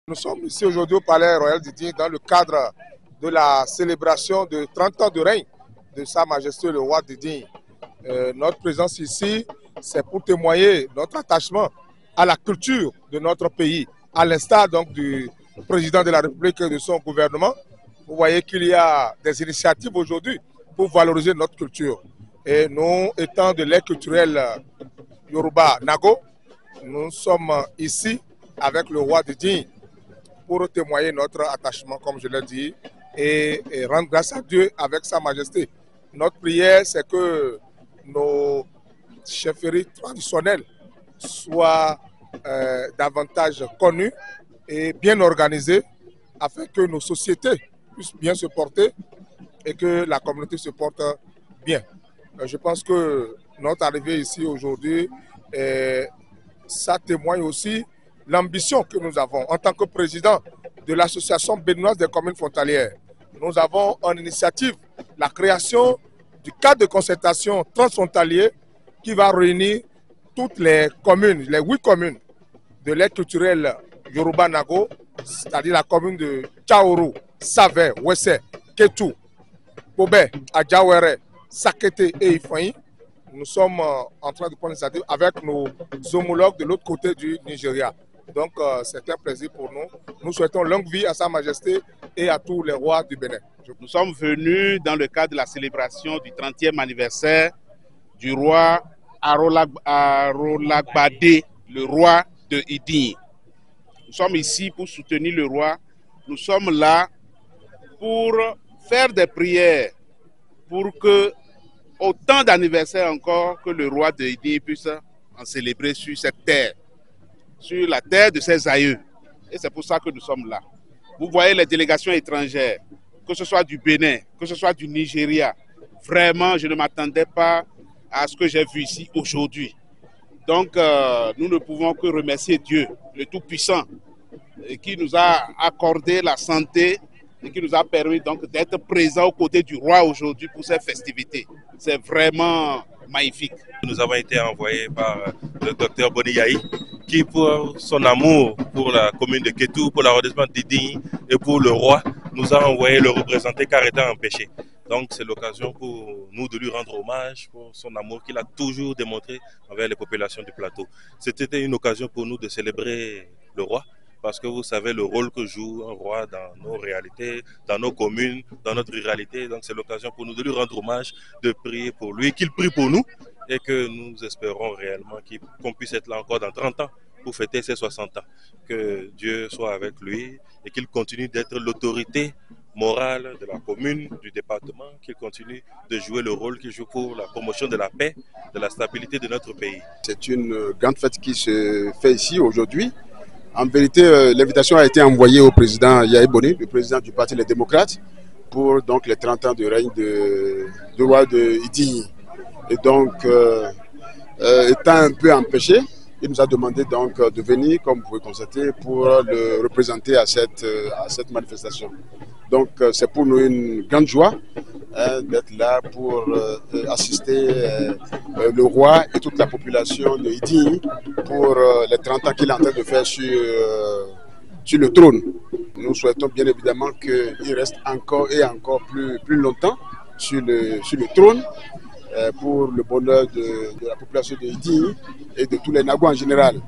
Nous sommes ici aujourd'hui au Palais Royal d'Idi dans le cadre de la célébration de 30 ans de règne de Sa Majesté le roi d'Idi. Notre présence ici, c'est pour témoigner notre attachement à la culture de notre pays, à l'instar donc du président de la République et de son gouvernement. Vous voyez qu'il y a des initiatives aujourd'hui pour valoriser notre culture. Et nous, étant de l'ère culturelle Yoruba Nago, nous sommes ici avec le roi d'Idi pour témoigner notre attachement, comme je l'ai dit, et rendre grâce à Dieu avec Sa Majesté. Notre prière, c'est que nos chefferies traditionnelles soient davantage connues et bien organisées, afin que nos sociétés puissent bien se porter et que la communauté se porte bien. Je pense que notre arrivée ici aujourd'hui, ça témoigne aussi l'ambition que nous avons en tant que président de l'association béninoise des communes frontalières. Nous avons en initiative la création du cadre de concertation transfrontalier qui va réunir toutes les communes, les 8 communes de l'aire culturelle Yoruba Nago, c'est-à-dire la commune de Tchaourou, Savè, Wessè, Kétou, Bobè, Adjawere, Sakete et Ifoyi. Nous sommes en train de prendre l'initiative avec nos homologues de l'autre côté du Nigeria. Donc c'est un plaisir pour nous. Nous souhaitons longue vie à Sa Majesté et à tous les rois du Bénin. Nous sommes venus dans le cadre de la célébration du 30e anniversaire du roi Arolagbadé, le roi de Idi. Nous sommes ici pour soutenir le roi. Nous sommes là pour faire des prières pour que, autant d'anniversaires encore, que le roi de Idi puisse en célébrer sur cette terre, sur la terre de ses aïeux. Et c'est pour ça que nous sommes là. Vous voyez les délégations étrangères, que ce soit du Bénin, que ce soit du Nigeria. Vraiment, je ne m'attendais pas à ce que j'ai vu ici aujourd'hui. Donc, nous ne pouvons que remercier Dieu, le Tout-Puissant, qui nous a accordé la santé et qui nous a permis donc d'être présents aux côtés du roi aujourd'hui pour ces festivités. C'est vraiment magnifique. Nous avons été envoyés par le docteur Boniyaï, qui pour son amour pour la commune de Kétou, pour l'arrondissement d'Idi et pour le roi, nous a envoyé le représenter car étant empêché. Donc c'est l'occasion pour nous de lui rendre hommage pour son amour qu'il a toujours démontré envers les populations du plateau. C'était une occasion pour nous de célébrer le roi, parce que vous savez le rôle que joue un roi dans nos réalités, dans nos communes, dans notre ruralité. Donc c'est l'occasion pour nous de lui rendre hommage, de prier pour lui, qu'il prie pour nous et que nous espérons réellement qu'on puisse être là encore dans 30 ans pour fêter ses 60 ans. Que Dieu soit avec lui et qu'il continue d'être l'autorité morale de la commune, du département, qu'il continue de jouer le rôle qu'il joue pour la promotion de la paix, de la stabilité de notre pays. C'est une grande fête qui se fait ici aujourd'hui. En vérité, l'invitation a été envoyée au président Yahi Boni, le président du Parti Les Démocrates, pour donc les 30 ans de règne du roi de Idi. Et donc, étant un peu empêché, il nous a demandé donc de venir, comme vous pouvez constater, pour le représenter à cette manifestation. Donc, c'est pour nous une grande joie d'être là pour assister le roi et toute la population de Idi pour les 30 ans qu'il est en train de faire sur le trône. Nous souhaitons bien évidemment qu'il reste encore et encore plus longtemps sur le trône pour le bonheur de la population de Idi et de tous les Nagos en général.